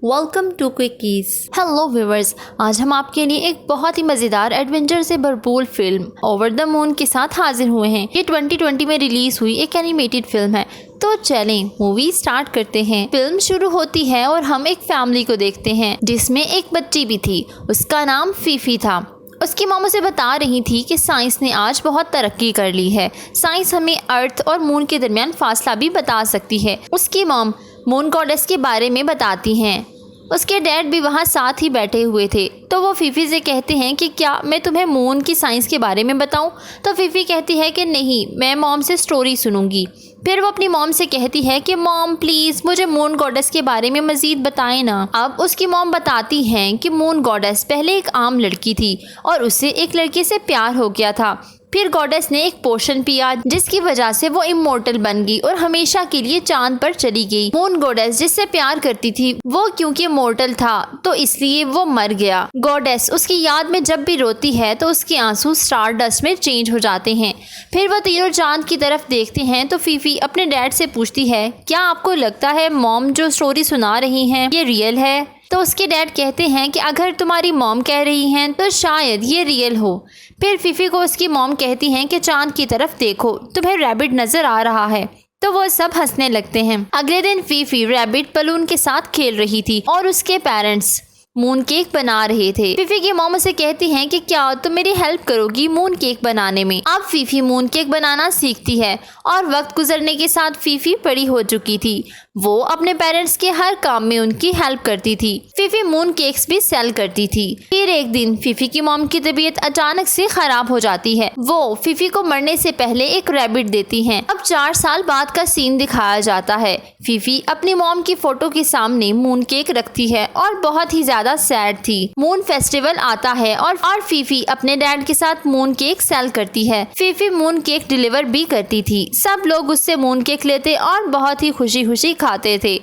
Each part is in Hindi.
Welcome to Quickies. Hello viewers, आज हम आपके लिए एक बहुत ही मज़ेदार एडवेंचर से भरपूर फिल्म ओवर द मून के साथ हाजिर हुए हैं। ये 2020 में रिलीज हुई एक एनिमेटेड फिल्म है। तो चलें मूवी स्टार्ट करते हैं। फिल्म शुरू होती है और हम एक फैमिली को देखते हैं जिसमें एक बच्ची भी थी। उसका नाम फीफी था। उसकी मॉम उसे बता रही थी कि साइंस ने आज बहुत तरक्की कर ली है। साइंस हमें अर्थ और मून के दरमियान फासला भी बता सकती है। उसकी मॉम मून गॉडेस के बारे में बताती हैं। उसके डैड भी वहाँ साथ ही बैठे हुए थे। तो वो फीफी से कहते हैं कि क्या मैं तुम्हें मून की साइंस के बारे में बताऊं? तो फीफी कहती है कि नहीं, मैं मॉम से स्टोरी सुनूंगी। फिर वो अपनी मॉम से कहती है कि मॉम प्लीज़ मुझे मून गॉडेस के बारे में मज़ीद बताएं ना। अब उसकी मॉम बताती हैं कि मून गॉडेस पहले एक आम लड़की थी और उससे एक लड़के से प्यार हो गया था। फिर गॉडेस ने एक पोशन पिया जिसकी वजह से वो इमोर्टल बन गई और हमेशा के लिए चांद पर चली गई। मून गॉडेस जिससे प्यार करती थी वो क्योंकि इमोर्टल था तो इसलिए वो मर गया। गॉडेस उसकी याद में जब भी रोती है तो उसके आंसू स्टार डस्ट में चेंज हो जाते हैं। फिर वो तीनों चांद की तरफ देखते हैं तो फीफी अपने डैड से पूछती है, क्या आपको लगता है मॉम जो स्टोरी सुना रही हैं ये रियल है? तो उसके डैड कहते हैं कि अगर तुम्हारी मॉम कह रही हैं तो शायद ये रियल हो। फिर फीफी को उसकी मॉम कहती हैं कि चांद की तरफ देखो, तुम्हें रैबिट नजर आ रहा है। तो वो सब हंसने लगते हैं। अगले दिन फीफी रैबिट बलून के साथ खेल रही थी और उसके पेरेंट्स मून केक बना रहे थे। फीफी की मॉम उसे कहती हैं कि क्या तुम मेरी हेल्प करोगी मून केक बनाने में। अब फीफी मून केक बनाना सीखती है और वक्त गुजरने के साथ फीफी बड़ी हो चुकी थी। वो अपने पेरेंट्स के हर काम में उनकी हेल्प करती थी। फीफी मून केक्स भी सेल करती थी। फिर एक दिन फीफी की मॉम की तबीयत अचानक से खराब हो जाती है। वो फीफी को मरने से पहले एक रैबिट देती हैं। अब 4 साल बाद का सीन दिखाया जाता है। फीफी अपनी मॉम की फोटो के सामने मून केक रखती है और बहुत ही ज्यादा सैड थी। मून फेस्टिवल आता है और फीफी अपने डैड के साथ मून केक सेल करती है। फीफी मून केक डिलीवर भी करती थी। सब लोग उससे मून केक लेते और बहुत ही खुशी खुशी खाते थे।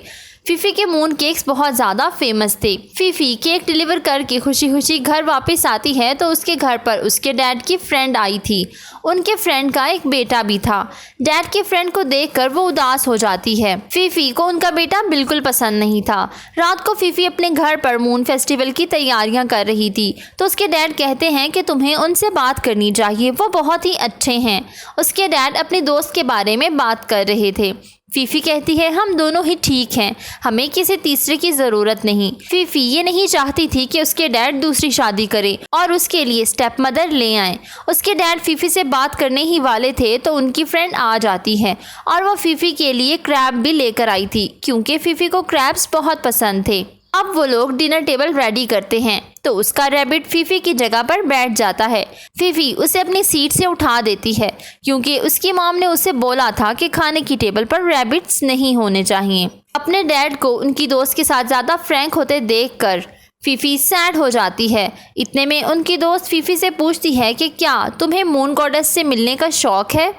फीफी के मून केक्स बहुत ज़्यादा फेमस थे। फीफी केक डिलीवर करके खुशी खुशी घर वापस आती है तो उसके घर पर उसके डैड की फ्रेंड आई थी। उनके फ्रेंड का एक बेटा भी था। डैड के फ्रेंड को देखकर वो उदास हो जाती है। फीफी को उनका बेटा बिल्कुल पसंद नहीं था। रात को फीफी अपने घर पर मून फेस्टिवल की तैयारियां कर रही थी तो उसके डैड कहते हैं कि तुम्हें उनसे बात करनी चाहिए, वो बहुत ही अच्छे हैं। उसके डैड अपने दोस्त के बारे में बात कर रहे थे। फीफी कहती है हम दोनों ही ठीक हैं, हमें किसी तीसरे की ज़रूरत नहीं। फीफी ये नहीं चाहती थी कि उसके डैड दूसरी शादी करे और उसके लिए स्टेप मदर ले आए। उसके डैड फीफी से बात करने ही वाले थे तो उनकी फ्रेंड आ जाती है और वो फीफी के लिए क्रैब भी लेकर आई थी क्योंकि फीफी को क्रैब्स बहुत पसंद थे। अब वो लोग डिनर टेबल रेडी करते हैं तो उसका रैबिट फीफी की जगह पर बैठ जाता है। फीफी उसे अपनी सीट से उठा देती है क्योंकि उसकी मॉम ने उसे बोला था कि खाने की टेबल पर रैबिट्स नहीं होने चाहिए। अपने डैड को उनकी दोस्त के साथ ज़्यादा फ्रैंक होते देखकर फीफी सैड हो जाती है। इतने में उनकी दोस्त फीफी से पूछती है कि क्या तुम्हें मून गॉडेस से मिलने का शौक है?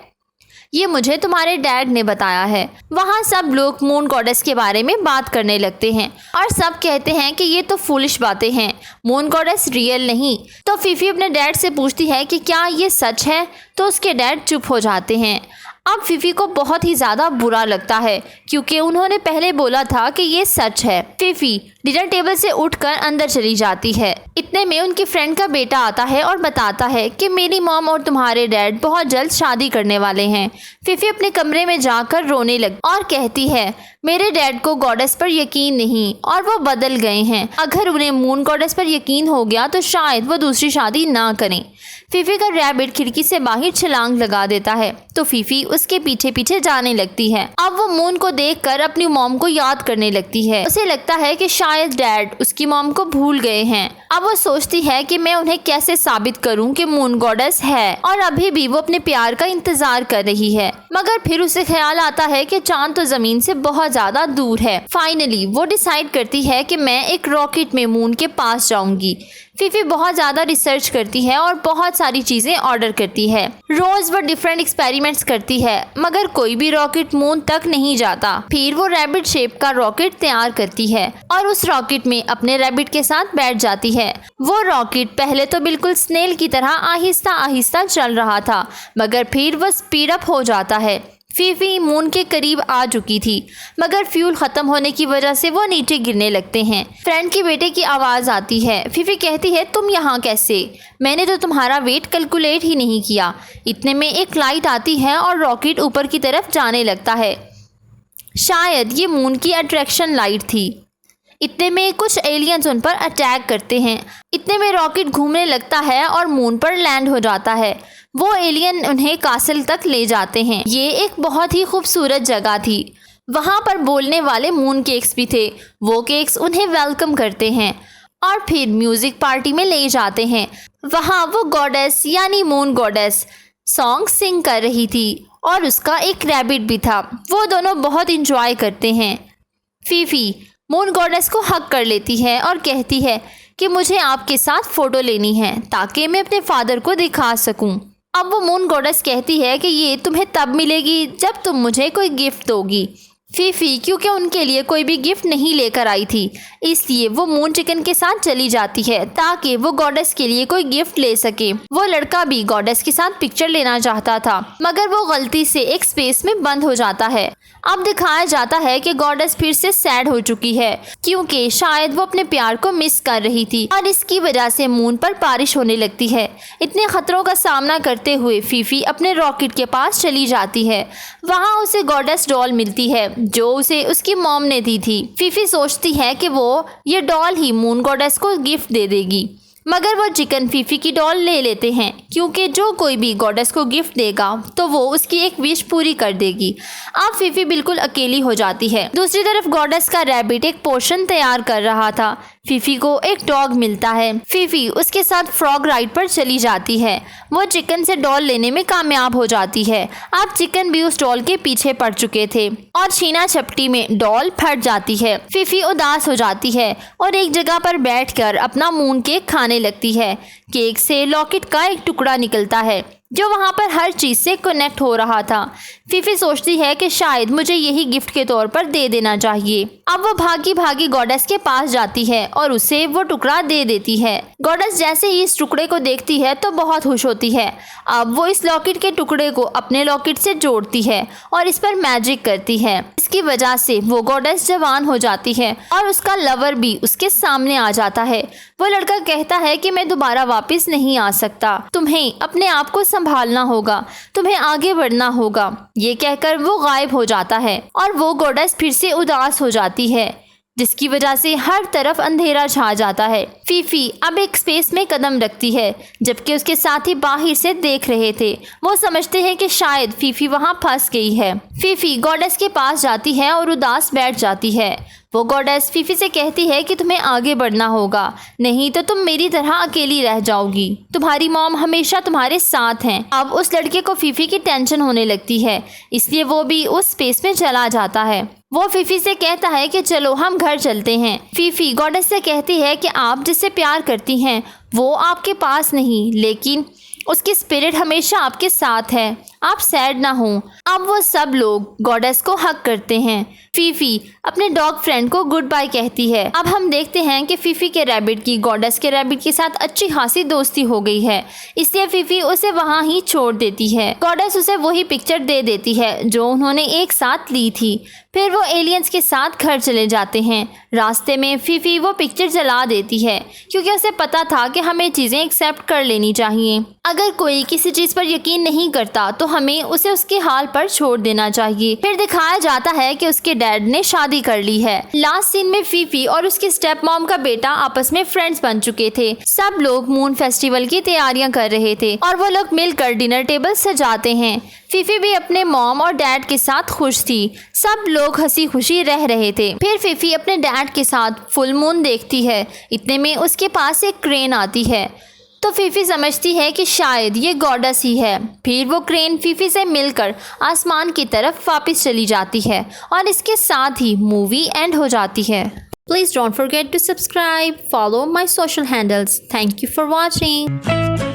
ये मुझे तुम्हारे डैड ने बताया है। वहाँ सब लोग मून गॉडेस के बारे में बात करने लगते हैं और सब कहते हैं कि ये तो फूलिश बातें हैं, मून गॉडेस रियल नहीं। तो फीफी अपने डैड से पूछती है कि क्या ये सच है? तो उसके डैड चुप हो जाते हैं। अब फीफी को बहुत ही ज़्यादा बुरा लगता है क्योंकि उन्होंने पहले बोला था कि ये सच है। फीफी डिनर टेबल से उठकर अंदर चली जाती है। इतने में उनकी फ्रेंड का बेटा आता है और बताता है कि मेरी मॉम और तुम्हारे डैड बहुत जल्द शादी करने वाले हैं। फीफी अपने कमरे में जाकर रोने लगी और कहती है मेरे डैड को गॉडेस पर यकीन नहीं और वो बदल गए हैं। अगर उन्हें मून गॉडेस पर यकीन हो गया तो शायद वो दूसरी शादी ना करें। फीफी का रैबिट खिड़की से बाहर छलांग लगा देता है तो फीफी उसके पीछे पीछे जाने लगती है। अब वो मून को देखकर अपनी मॉम को याद करने लगती है। उसे लगता है कि शायद डैड उसकी मॉम को भूल गए हैं। अब वो सोचती है कि मैं उन्हें कैसे साबित करूं कि मून गॉडेस है और अभी भी वो अपने प्यार का इंतजार कर रही है। मगर फिर उसे ख्याल आता है कि चांद तो जमीन से बहुत ज्यादा दूर है। फाइनली वो डिसाइड करती है कि मैं एक रॉकेट में मून के पास जाऊंगी। फीफी बहुत ज़्यादा रिसर्च करती है और बहुत सारी चीज़ें ऑर्डर करती है। रोज़ वो डिफरेंट एक्सपेरिमेंट्स करती है मगर कोई भी रॉकेट मून तक नहीं जाता। फिर वो रैबिट शेप का रॉकेट तैयार करती है और उस रॉकेट में अपने रैबिट के साथ बैठ जाती है। वो रॉकेट पहले तो बिल्कुल स्नेल की तरह आहिस्ता आहिस्ता चल रहा था मगर फिर वो स्पीड अप हो जाता है। फीफी मून के करीब आ चुकी थी, मगर फ्यूल ख़त्म होने की वजह से वो नीचे गिरने लगते हैं। फ्रेंड के बेटे की आवाज़ आती है। फीफी कहती है, तुम यहाँ कैसे? मैंने तो तुम्हारा वेट कैलकुलेट ही नहीं किया। इतने में एक लाइट आती है और रॉकेट ऊपर की तरफ जाने लगता है। शायद ये मून की अट्रैक्शन लाइट थी। इतने में कुछ एलियंस उन पर अटैक करते हैं। इतने में रॉकेट घूमने लगता है और मून पर लैंड हो जाता है। वो एलियन उन्हें कासल तक ले जाते हैं। ये एक बहुत ही खूबसूरत जगह थी। वहाँ पर बोलने वाले मून केक्स भी थे। वो केक्स उन्हें वेलकम करते हैं और फिर म्यूज़िक पार्टी में ले जाते हैं। वहाँ वो गॉडेस यानी मून गॉडेस सॉन्ग सिंग कर रही थी और उसका एक रैबिट भी था। वो दोनों बहुत इंजॉय करते हैं। फीफी मून गॉडेस को हक कर लेती है और कहती है कि मुझे आपके साथ फ़ोटो लेनी है ताकि मैं अपने फादर को दिखा सकूं। अब वो मून गॉडेस कहती है कि ये तुम्हें तब मिलेगी जब तुम मुझे कोई गिफ्ट दोगी। फीफी क्योंकि उनके लिए कोई भी गिफ्ट नहीं लेकर आई थी, इसलिए वो मून चिकन के साथ चली जाती है ताकि वो गॉडेस के लिए कोई गिफ्ट ले सके। वो लड़का भी गॉडेस के साथ पिक्चर लेना चाहता था, मगर वो गलती से एक स्पेस में बंद हो जाता है। अब दिखाया जाता है कि गॉडेस फिर से सैड हो चुकी है क्योंकि शायद वो अपने प्यार को मिस कर रही थी और इसकी वजह से मून पर बारिश होने लगती है। इतने खतरों का सामना करते हुए फीफी अपने रॉकेट के पास चली जाती है। वहाँ उसे गॉडेस डॉल मिलती है जो उसे उसकी मॉम ने दी थी। फीफी सोचती है कि वो ये डॉल ही मून गॉडेस को गिफ्ट दे देगी, मगर वो चिकन फीफी की डॉल ले लेते हैं क्योंकि जो कोई भी गॉडेस को गिफ्ट देगा तो वो उसकी एक विश पूरी कर देगी। अब फीफी बिल्कुल अकेली हो जाती है। दूसरी तरफ गॉडेस का रैबिट एक पोशन तैयार कर रहा था। फीफी को एक डॉग मिलता है। फीफी उसके साथ फ्रॉग राइड पर चली जाती है। वो चिकन से डॉल लेने में कामयाब हो जाती है। अब चिकन भी उस डॉल के पीछे पड़ चुके थे और छीना झपटी में डॉल फट जाती है। फीफी उदास हो जाती है और एक जगह पर बैठकर अपना मून केक खाने लगती है। केक से लॉकेट का एक टुकड़ा निकलता है जो वहाँ पर हर चीज़ से कनेक्ट हो रहा था। फीफी सोचती है कि शायद मुझे यही गिफ्ट के तौर पर दे देना चाहिए। अब वो भागी भागी गॉडेस के पास जाती है और उसे वो टुकड़ा दे देती है। गॉडेस जैसे ही इस टुकड़े को देखती है तो बहुत खुश होती है। अब वो इस लॉकेट के टुकड़े को अपने लॉकेट से जोड़ती है और इस पर मैजिक करती है। इसकी वजह से वो गॉडेस जवान हो जाती है और उसका लवर भी उसके सामने आ जाता है। वो लड़का कहता है कि मैं दोबारा वापस नहीं आ सकता, तुम्हें अपने आप को संभालना होगा, तुम्हें आगे बढ़ना होगा। ये कहकर वो गायब हो जाता है और वो गॉडेस फिर से उदास हो जाती है जिसकी वजह से हर तरफ अंधेरा छा जाता है। फीफी अब एक स्पेस में कदम रखती है जबकि उसके साथी बाहर से देख रहे थे। वो समझते हैं कि शायद फीफी वहां फंस गई है। फीफी गॉडेस के पास जाती है और उदास बैठ जाती है। वो गॉडेस फीफी से कहती है कि तुम्हें आगे बढ़ना होगा, नहीं तो तुम मेरी तरह अकेली रह जाओगी। तुम्हारी मॉम हमेशा तुम्हारे साथ हैं। अब उस लड़के को फीफी की टेंशन होने लगती है, इसलिए वो भी उस स्पेस में चला जाता है। वो फीफी से कहता है कि चलो हम घर चलते हैं। फीफी गॉडेस से कहती है कि आप जिससे प्यार करती हैं वो आपके पास नहीं, लेकिन उसकी स्पिरिट हमेशा आपके साथ है, आप सैड ना हो। अब वो सब लोग गॉडेस को हक करते हैं। फीफी अपने डॉग फ्रेंड को गुड बाय कहती है। अब हम देखते हैं कि फीफी के रैबिट की गॉडेस के रैबिट के साथ अच्छी खासी दोस्ती हो गई है, इसलिए फीफी उसे वहाँ ही छोड़ देती है। गॉडेस उसे वही पिक्चर दे देती है जो उन्होंने एक साथ ली थी। फिर वो एलियंस के साथ घर चले जाते हैं। रास्ते में फीफी वो पिक्चर जला देती है क्योंकि उसे पता था कि हमें चीज़ें एक्सेप्ट कर लेनी चाहिए। अगर कोई किसी चीज़ पर यकीन नहीं करता तो हमें उसे उसके हाल पर छोड़ देना चाहिए। फिर दिखाया जाता है कि उसके डैड ने शादी कर ली है। लास्ट सीन में फीफी और उसकी स्टेप मॉम का बेटा आपस में फ्रेंड्स बन चुके थे। सब लोग मून फेस्टिवल की तैयारियां कर रहे थे और वो लोग मिलकर डिनर टेबल सजाते हैं। फीफी भी अपने मॉम और डैड के साथ खुश थी। सब लोग हंसी खुशी रह रहे थे। फिर फीफी अपने डैड के साथ फुल मून देखती है। इतने में उसके पास एक क्रेन आती है तो फीफी समझती है कि शायद ये गॉडेस ही है। फिर वो क्रेन फीफी से मिलकर आसमान की तरफ वापस चली जाती है और इसके साथ ही मूवी एंड हो जाती है। Please don't forget to subscribe, follow my social handles. Thank you for watching.